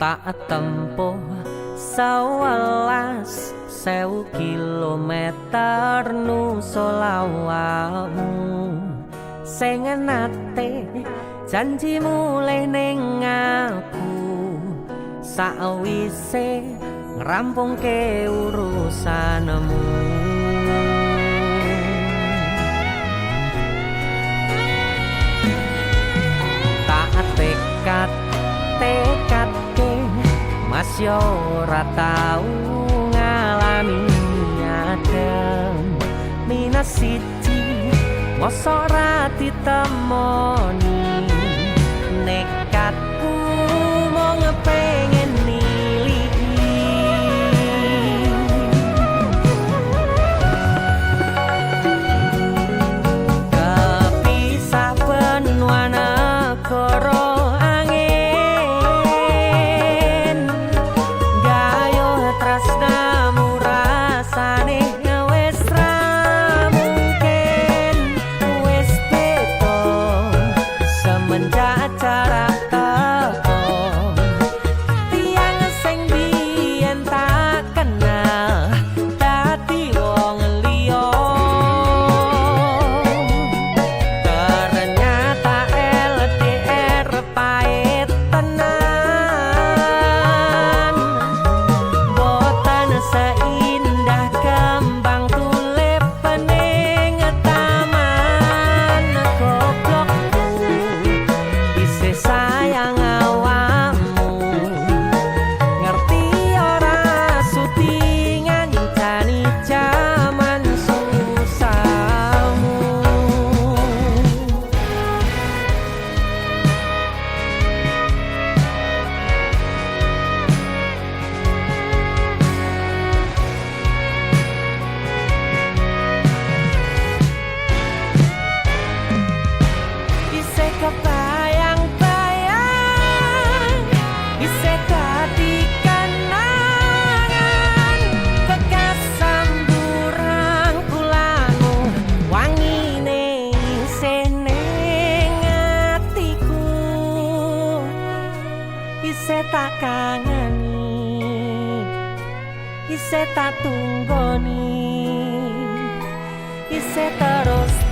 tak tempuh 11.000 kilometer nusolawamu sing nate janji mulih ning aku sakwise ngrampungke urusanmu. Tak tekad-tekadke Mas yo ora tau ngalami adem minus siji mosok ora ditemoni nekatku mau ngepengen niliki kepisah benua negara tak kangeni isih tak tunggoni isih terus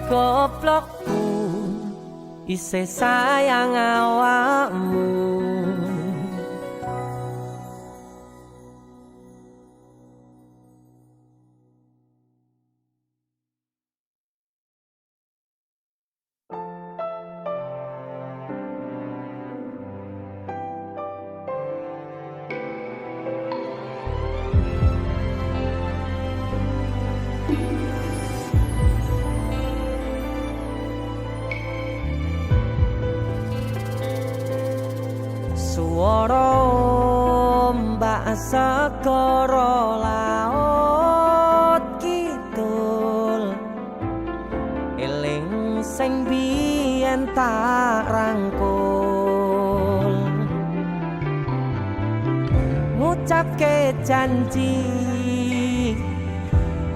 goblokku isih sayang awakmu. Suara ombak segara laut kidul eling sing biyen tak rangkul ngucapke janji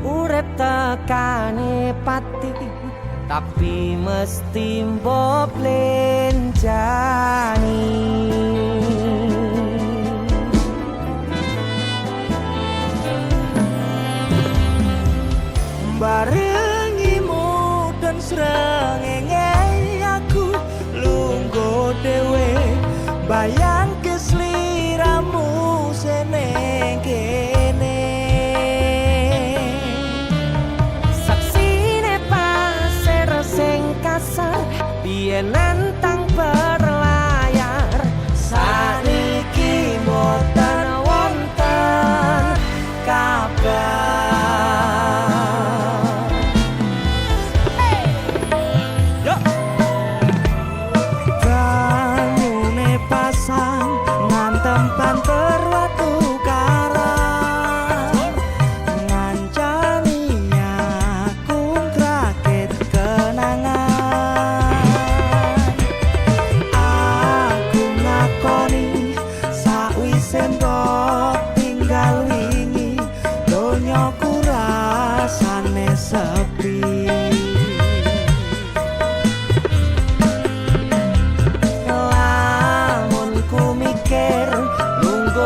urip tekane pati tapi mesti mbok lenjani barengimu dan srengenge aku lungguh dhewe bayang kesliramu seneng kene saksine pasir sing kasar biyen nantang berlayar saniki mboten wonten kabar banter watu karang ngancani aku ngrakit kenangan aku ngakoni sakwise mbok tinggal wingi donyaku rasane sepi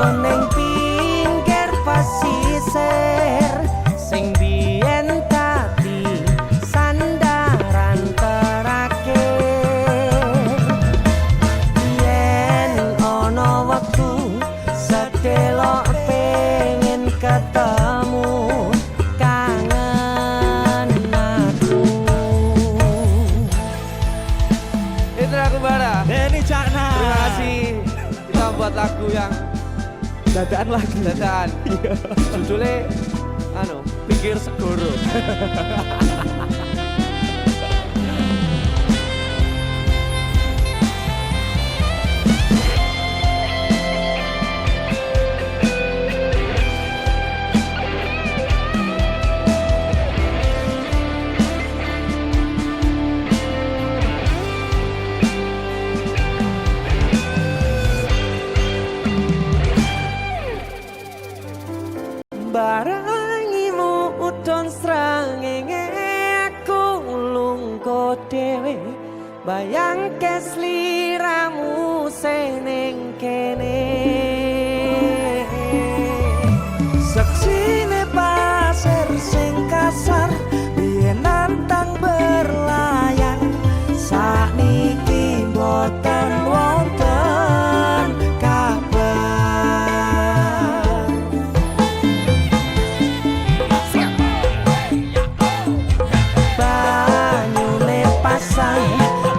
ning pinggir pasisir sing biyen tadi sandaran terakhir yen ana wektu sedelok pengen ketemu kangen aku itu lagu bara Denny Cakna terima kasih kita buat lagu yang dadaan lagi dadaan judulnya pinggir segoro barangimu udon srengenge aku lungguh dhewe bayang kesliramu seneng kene saksine pasir sing kasar biyen nantang berlayar sakniki mboten wonten kabar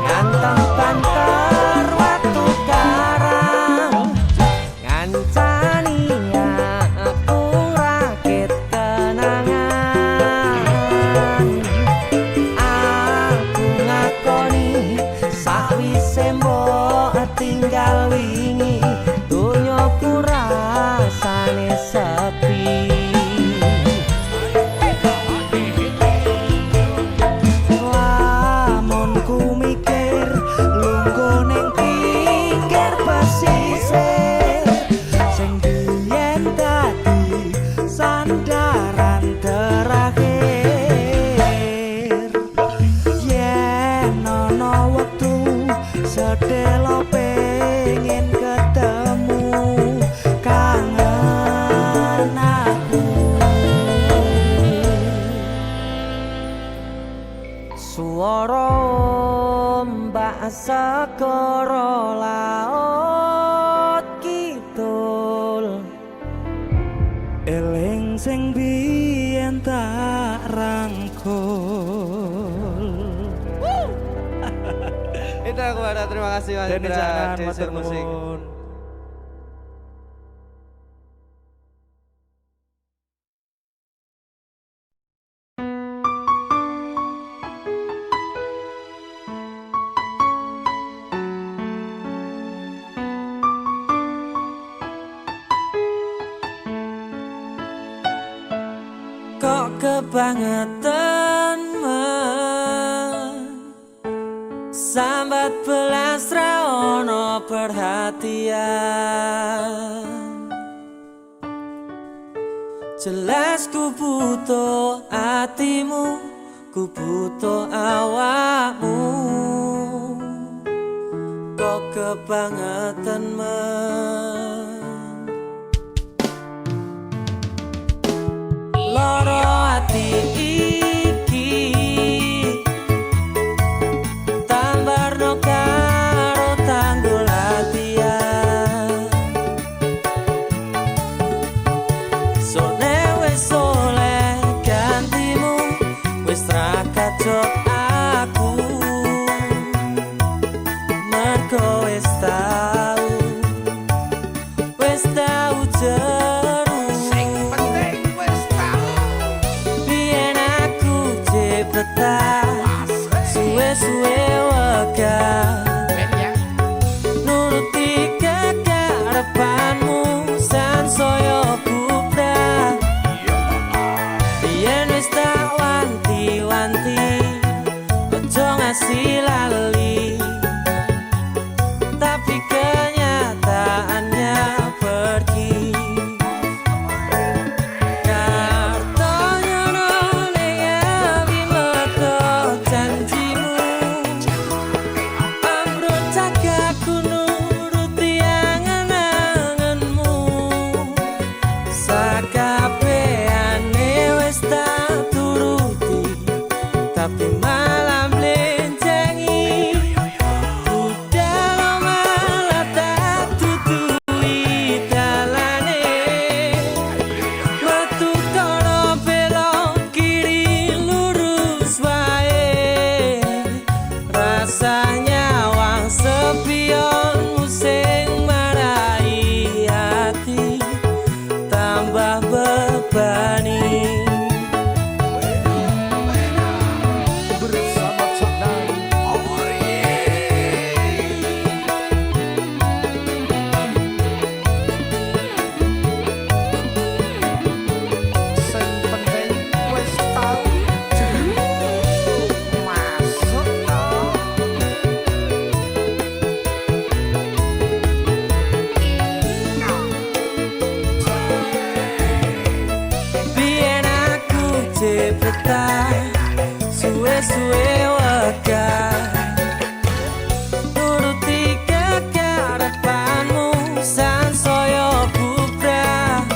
nganteng banter watu karang ngancani aku rakit kenangan aku ngakoni sakwise mbok tinggal wingi donyaku rasane sepi sedelo pengen ketemu kangen aku suara ombak segara laut kidul eling sing biyen tak rangkul. Itu aku ada terima kasih Mas Indra Desir Musik. kebangetan sambat belas ra ono perhatian. Jelas ku butuh hatimu, ku butuh awakmu. Kok kebangetan loro hati iki tambarno karo tanggul latihan. Sone wis oleh gantimu, wis ra kacok aku, mergo wis tau jeru. Sing penting wis tau biyen aku cepetan suwe-suwe wegah nuruti kekarepanmu sansaya bubrah. Biyen wis tak wanti-wanti ojo ngasih lali, tapi kenyataannya pergi. Kartonya noleng abi meto janjimu, amrut cagaku nuruti angen-angenmu. Sakabehane wis tak turuti, tapi malam blenjengi. Budal malah tak tutui dalane, metu kono belok kiri lurus wae. Rasanya wang sepionmu sing marai hati tambah bebani. Cepetan suwe-suwe wegah nuruti kekarepanmu sansaya bubrah.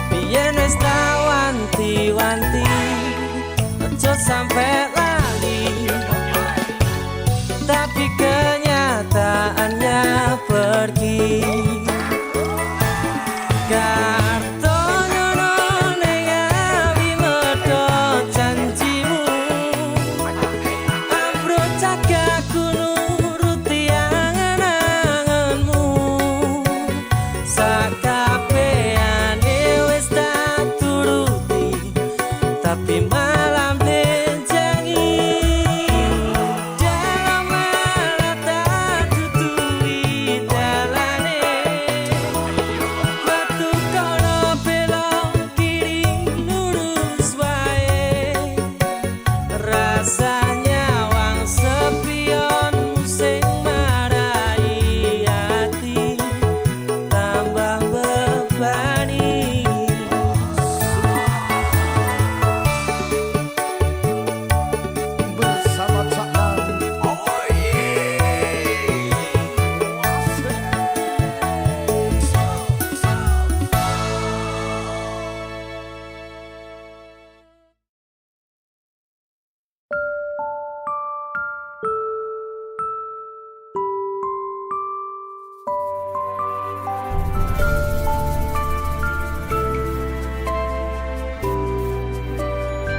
Biyen wis tak wanti-wanti ojo sampe lali, tapi kenyataannya pergi. Kartonya noleng abi meto janjimu, amrut cagaku nuruti angen-angenmu. Sakabehane wis tak turuti, tapi malam blenjengi. Dalam malah tak tutui dalane, metu kono belok kiri lurus wae. Rasanya wang sepionmu sing marai hati tambah bebani. Bersama Caknan.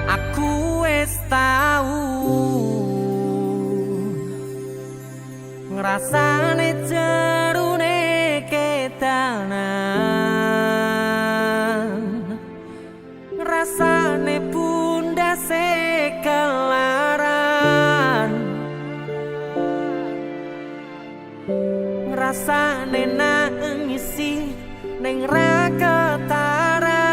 Aku wis tau ngrasane jerune kedanan, rasane pundase kelaran, ngrasane nangisi ning ra ketara.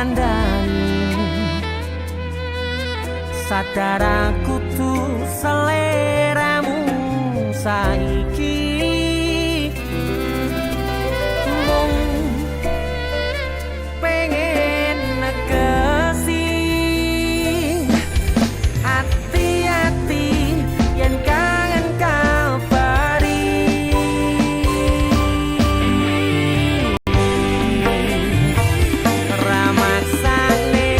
ngandani sadar aku tuh seleramu saiki mung pengen negesi hati-hati yen kangen kabari ramaksane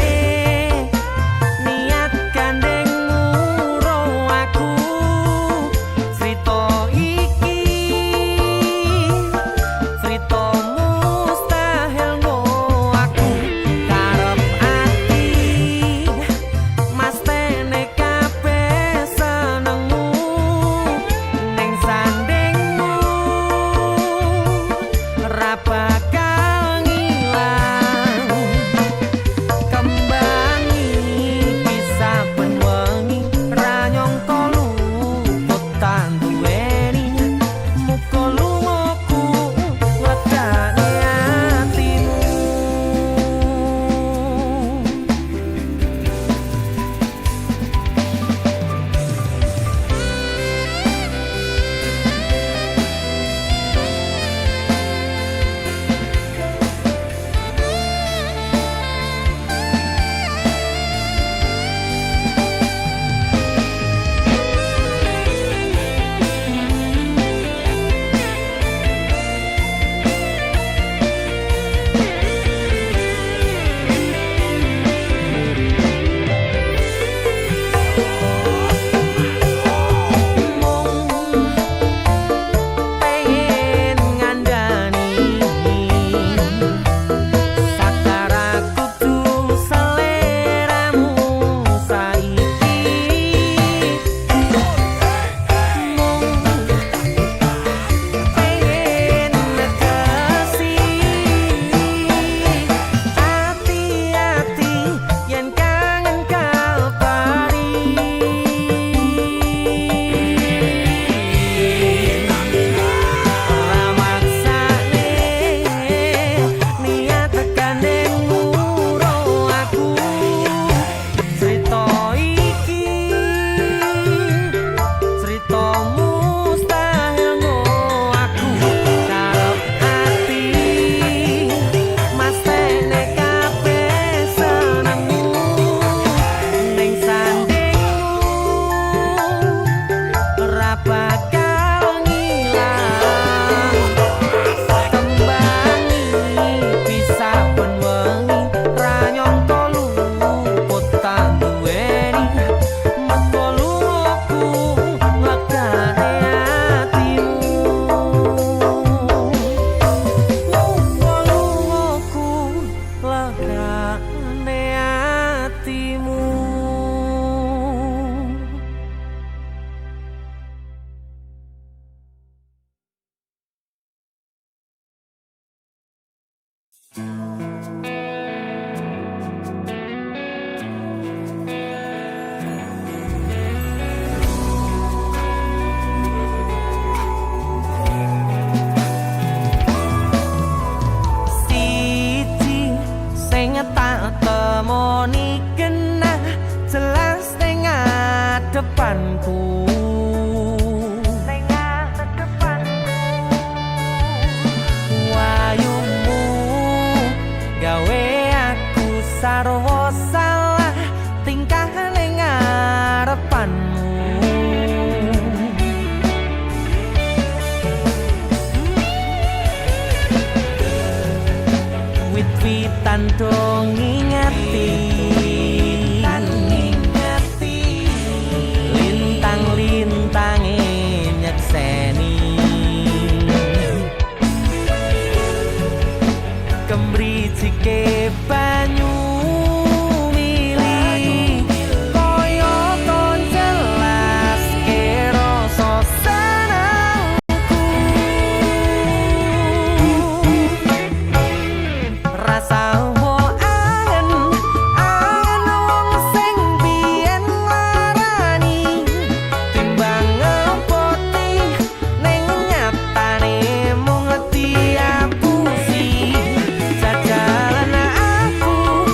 niat gandeng muro aku crita iki crita mustahil ngo aku karep ati mas tene kabeh senengmu ning sandingmu ra bakal ngilang kembangi bisa penwengi ra nyangka luput tan duweni muga lungaku ngledakne atimu pengen ngandani sadar aku tuh seleramu saiki mung pengen negesi hati-hati yen kangen kabari ramaksane niat gandeng muro aku crita iki crita mustahil ngo aku karep ati mas tene kabeh senengmu ning sandingmu ra bakal ngilang kembangi bisa penwengi ra nyangka luput tan duweni muga lungaku ngledakne atimu muga lungaku ngledakne atimu siji sing tak temoni kena jelas ning ngadepanku wayumu gawe aku sarwa salah tingkah ning ngarepanmu wit-witan dong ngingati lintang-lintange nyekseni kemrijike banyu mili kaya ton jelas ke rasa senengku rasa angen wong sing biyen larani timbang ngepoti ning nyatane mung diapusi jajalan aku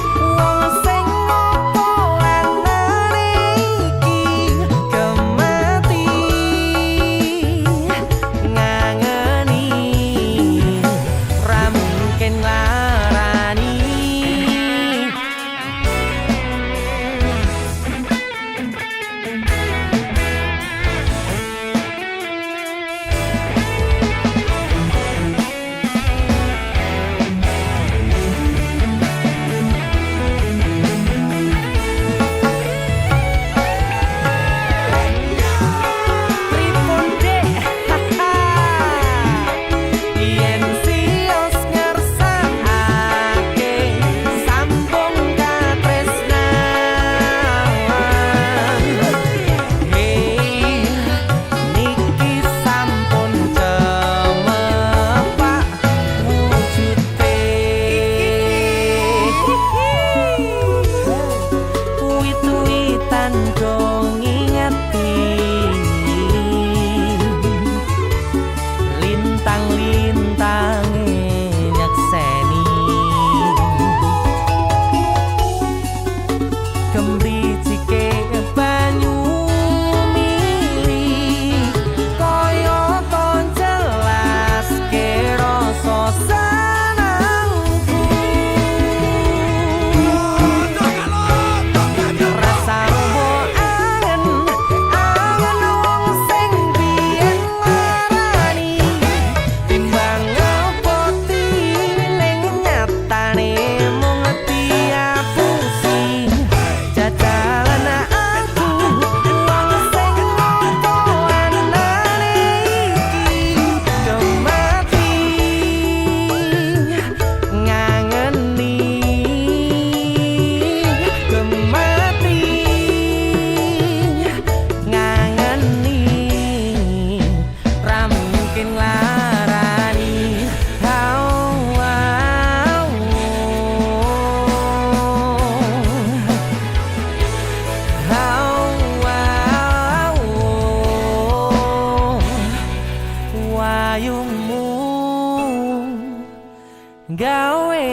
gawe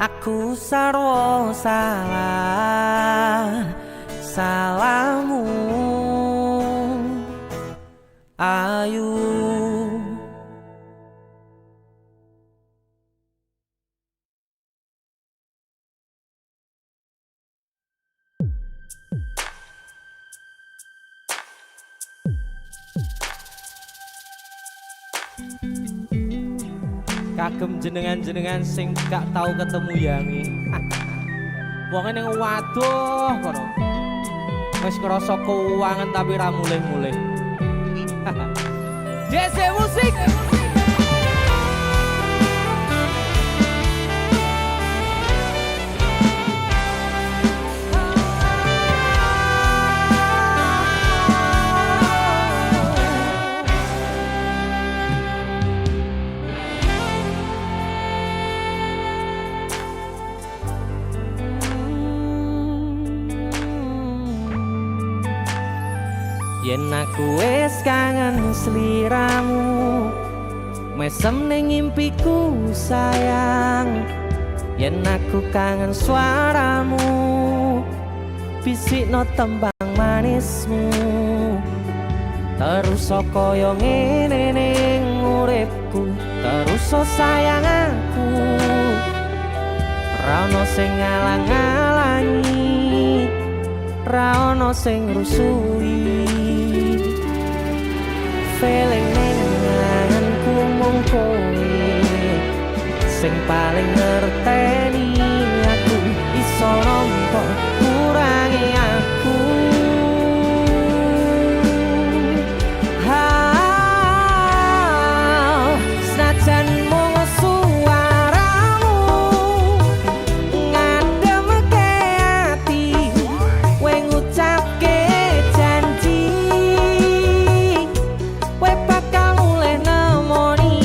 aku sarwa salah salahmu ayu. Kagem jenengan-jenengan sing gak tau ketemu Yangi. Wong ning waduh kono. Wis ngrasa keuangan tapi ra mulih-mulih. JC Musik. Yen aku wis kangen sliramu mesem ning impiku sayang. Yen aku kangen suaramu bisikno tembang manismu. Terus kaya ngene ning uripku, terus sayang aku. Ra ono sing ngalang-alangi, ra ono sing rusui. Feeling ning ngangenku mung kowe sing paling ngerteni aku. Iso nampa kurangi aku. Senajan mung suaramu ngademke ati, kowe ngucapke janji kowe bakal mulih nemoni.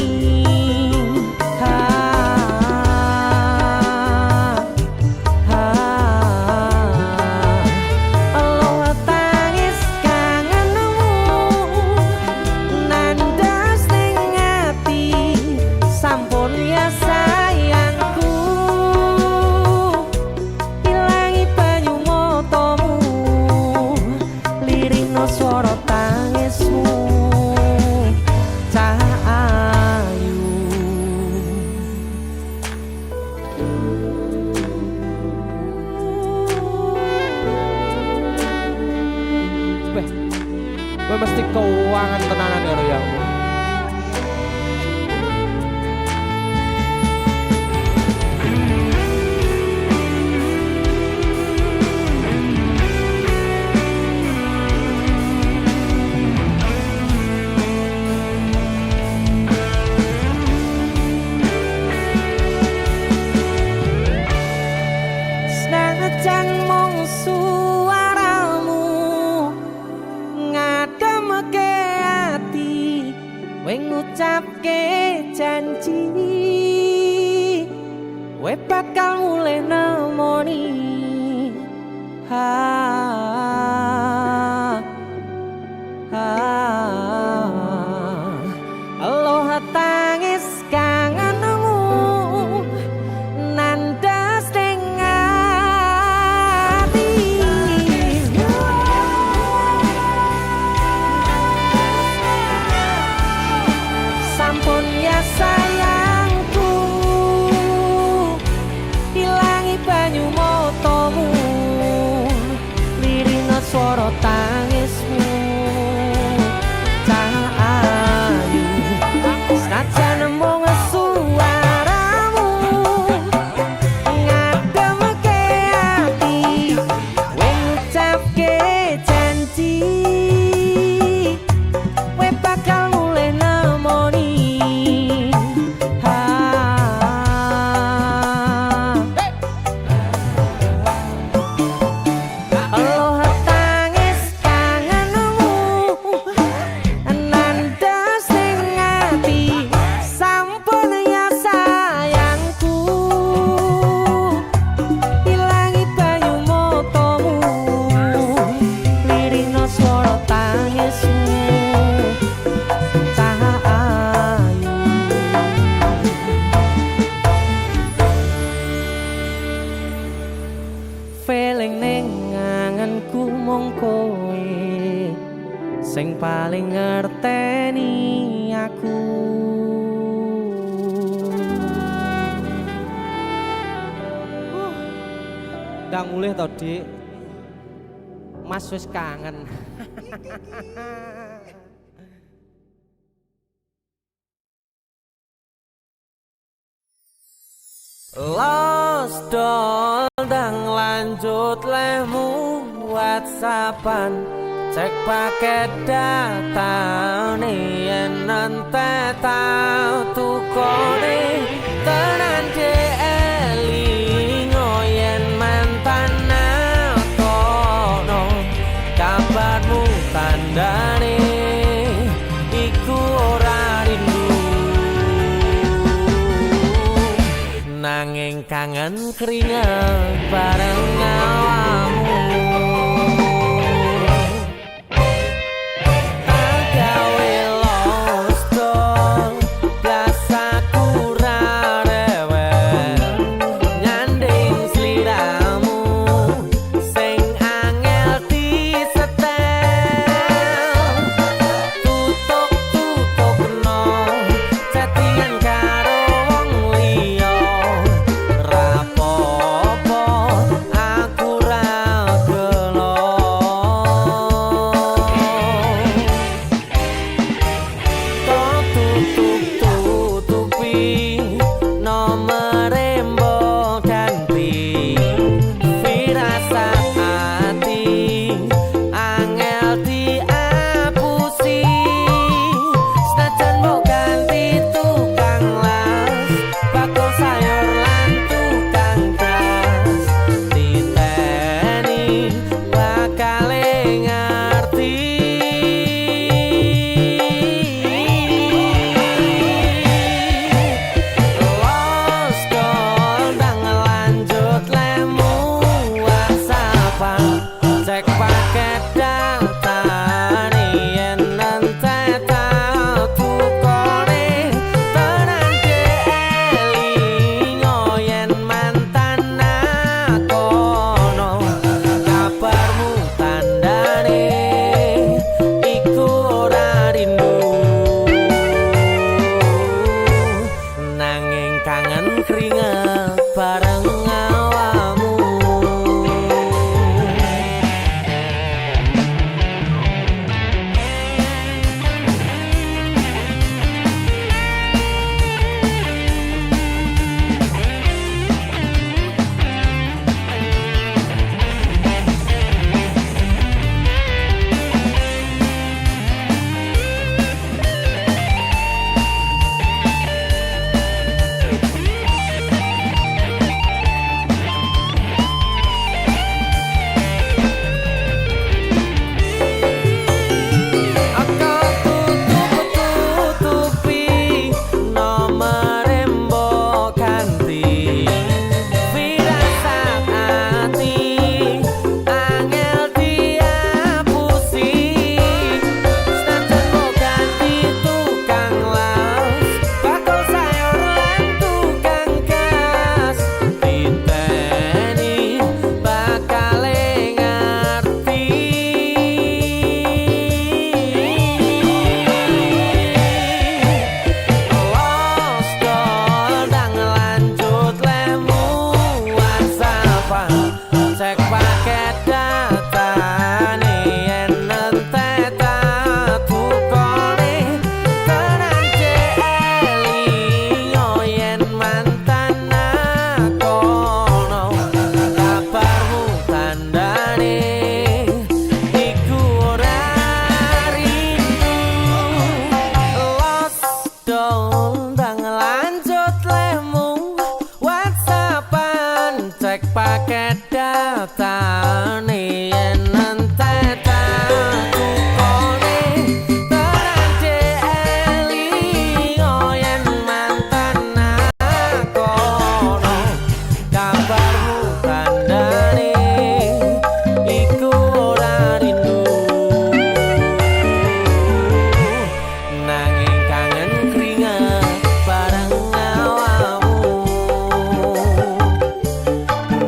Allah tangis kangenmu nandas ning ati, sampun ya sayangku. Ilangi banyu matamu, lirihno swara tangismu. Cah ayu Weh, kowe mesti keuangan tenanan karo Yangmu. senajan mung suaramu ngademke ati, kowe ngucapke janji kowe bakal mulih nemoni. Allah tangis kangenmu nandas ning ati, sampun ya sayangku. Ilangi banyu matamu, lirihna swara tangismu. mung kowe sing paling ngerteni aku. Ndang mulih to, Dik. Mas wis kangen. Lost doll ndang lanjut lemu WhatsAppan cek paket datane yen nante tau tukone tenan de elingo yen mantan kono kabarmu tandane iku ora rindu nanging kangen keringet bareng awakmu.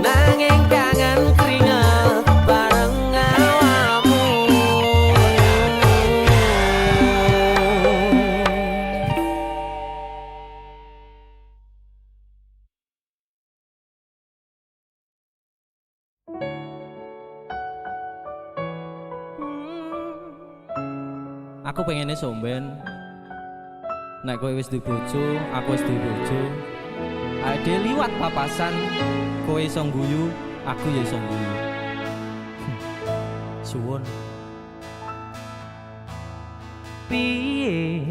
Nanging Aku pengennya somben. Nek kowe wis duwe bojo, aku wis duwe bojo. Ade liwat papasan, kowe iso ngguyu, aku ya iso ngguyu. Suwun. Piye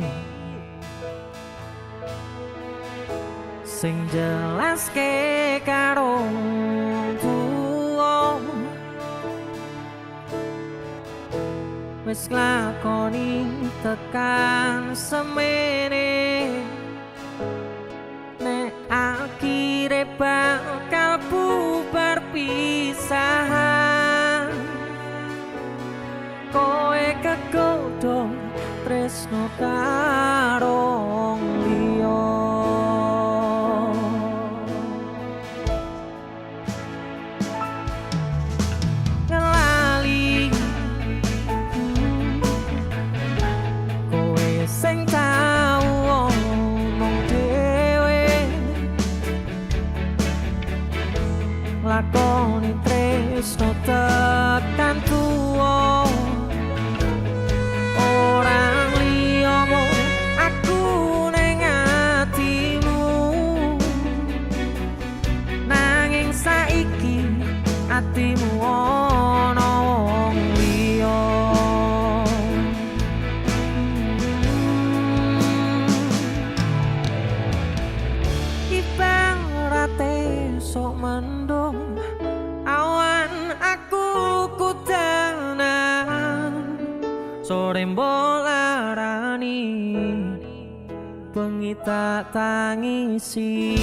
sing jelaske karo wong wis nglakoni tekan semene nek akhire bakal bubar pisahan kowe kegodhong tresno karo liya ngelali kowe sing tau ngomong dhewe lakoni tresno tekan tuwa orang liyamu aku ning atimu nanging saiki atimu ana wong liya ibarate sok mendung awan aku kudanan sore mbolarani bengi tak tangisi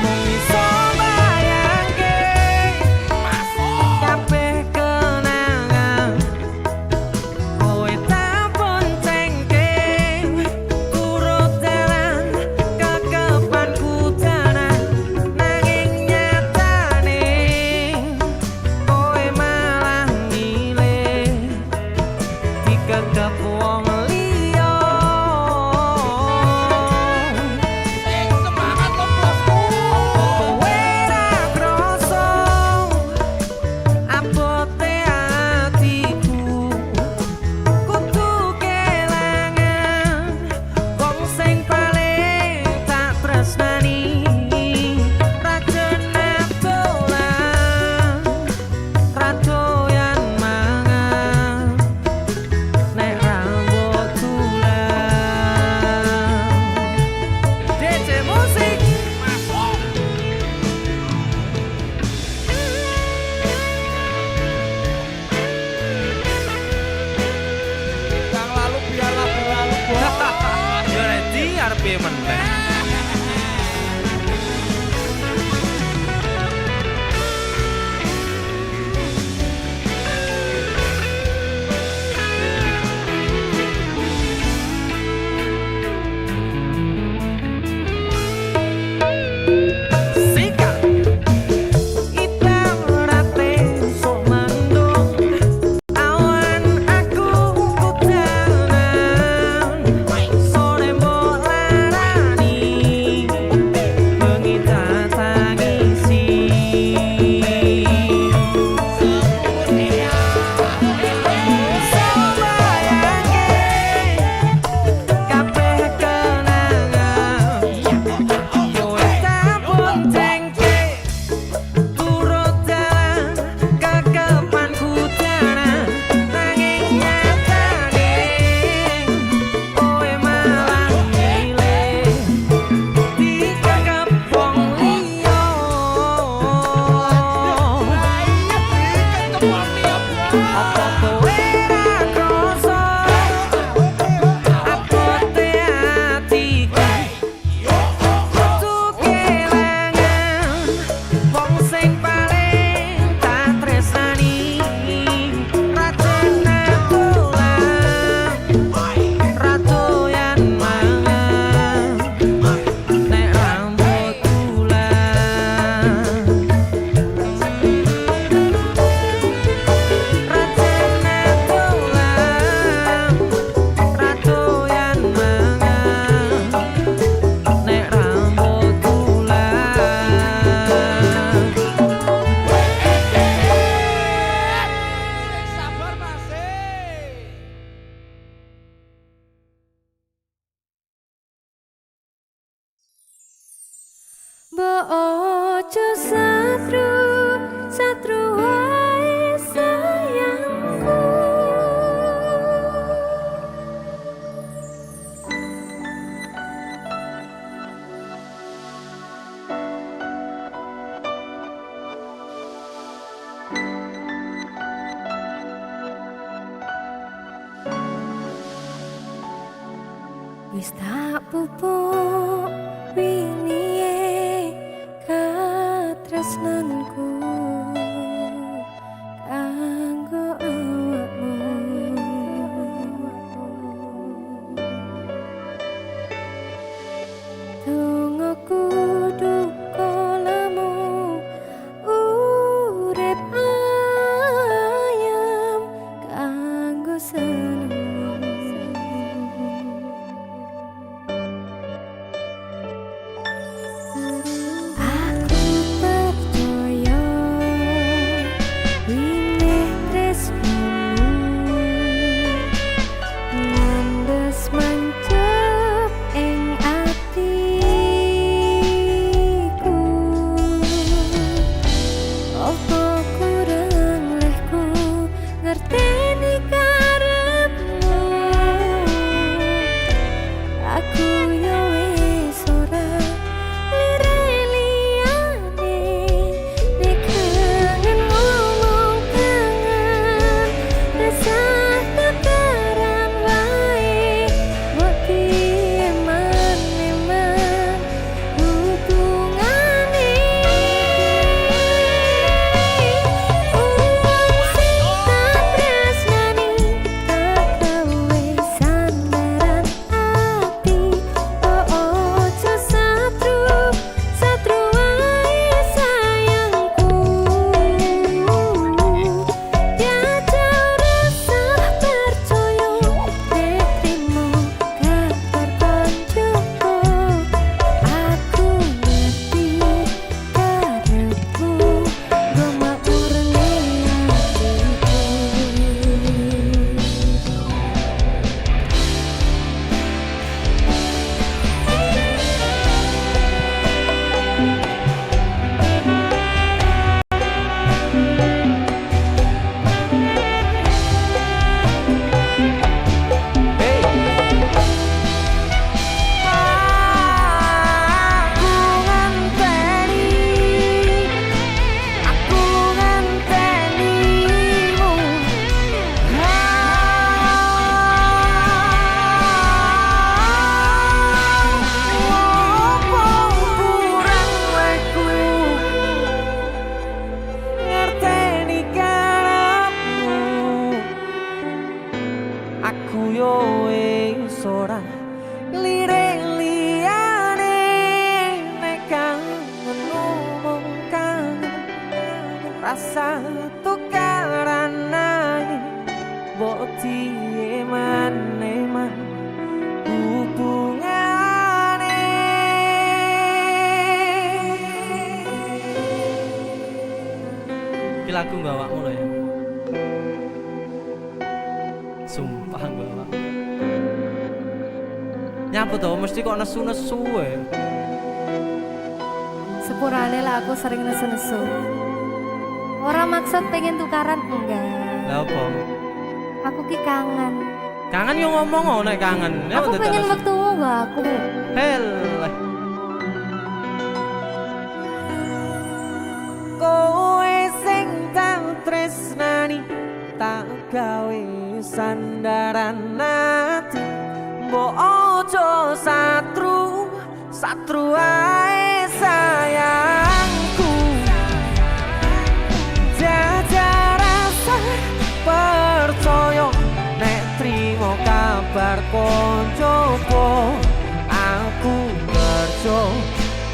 mung iso bayangke kabeh kenangan kowe tak boncengke turut dalan kekepan kudanan nanging nyatane kowe malah ngilih dikekep wong liya semangat lo bosku kowe ra kroso abote atiku kudu kelangan wong sing paling tak tresnani rajenat dolan radoyan mangan nek rambut tulang DJ musik Yang lalu biarlah berlalu. yo ready arepe meneh Sika ibarate sok mendung awan aku kudanan sore mbolarani Ojo satru, satru wae sayangku. Wis tak pupuk wingi katresnanku kanggo awakmu. Dongaku duka lamu urip ayam kanggo seneng. Rasa tukaran nae boti eman-eman hubungane. Iki lagu gak awakmu lho ya. Sumpah gak awak. Nyapa to mesti kok nesu-nesu wae. Sepurane lah aku sering nesu-nesu. Orang maksud pengen tukaran enggak. Lah apa? Aku ki kangen. Kangen yo ngomong oh nek kangen. Aku pengen metu gak aku. Hel. Kowe sing tak tresnani tak gawe sandaran ati. Mbok ojo satru, satru ae sayangku. Jajak rasa percaya nek trimo kabar koncoku. Aku kerja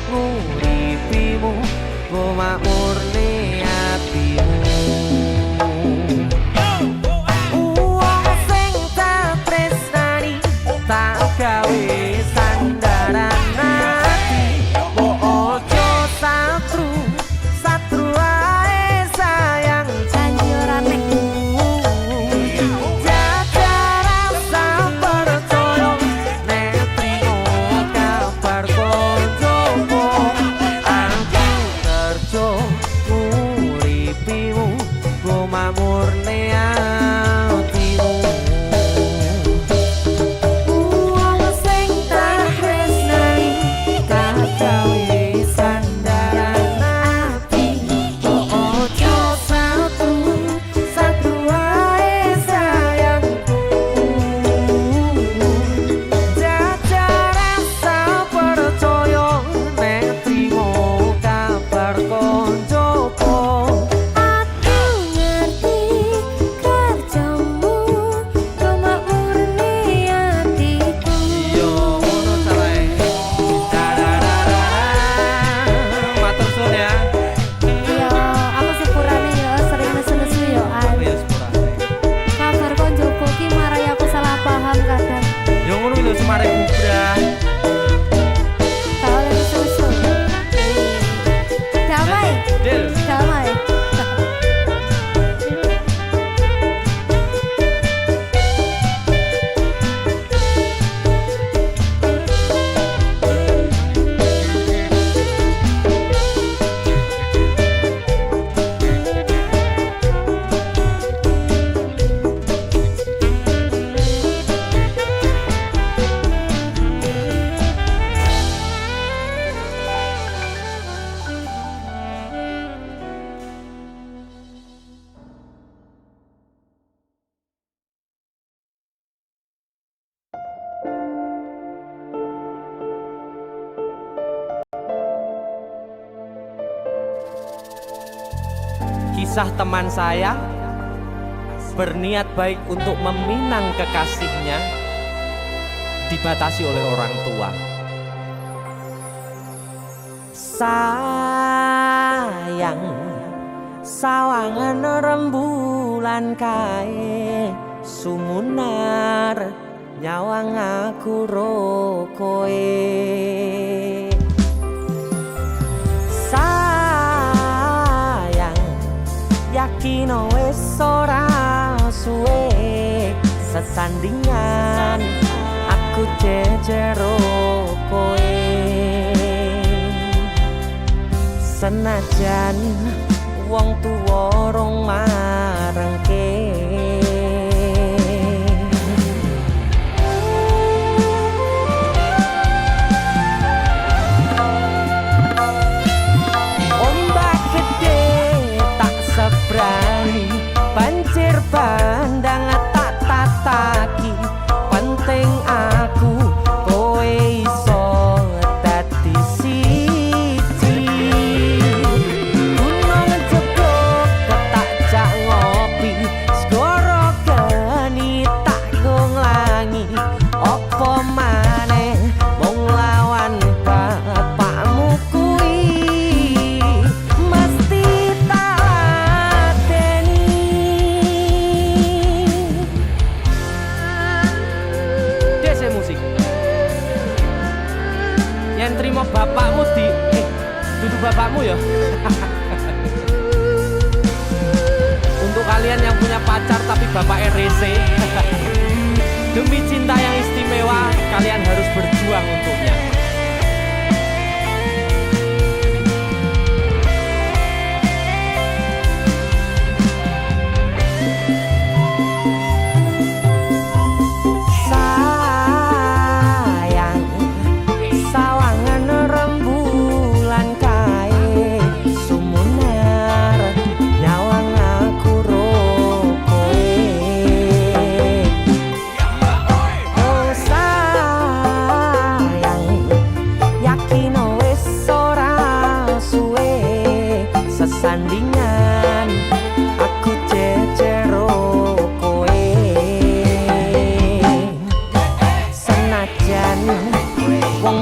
nguripimu, go makmurne atimu. Uang sing tak tresnani tak gawe sandaran ati. Mbok ojo satru, satru ae sayang. Janji ora nek Jaga rasa percaya nek trimo kabar koncoku. Kisah teman saya berniat baik untuk meminang kekasihnya dibatasi oleh orang tua. Sayang, sawangan rembulan kae sumunar nyawang aku rokoe. Sayang, yakin wis ora suwe sesandingan aku jejero koe. Senajan wong tuwa rong marengke. Ombak gede tak sebrani, banjir bandang tak tataki. Penting aku kowe iso dadi siji. Gunung jebok ketak jak ngopi, segara geni tak gonglangi. Apa maneh wong lawan bapakmu kuwi mesti tak lateni. Dese musik yang terima bapakmu duduk bapakmu ya. Untuk kalian yang punya pacar tapi bapak RC, demi cinta yang istimewa kalian harus berjuang untuknya. Sayang, sawangan rembulan kae sumunar nyawang aku rokoe. Oh sayang, yakin wis ora suwe sesandingan aku jejero koe. Senajan wong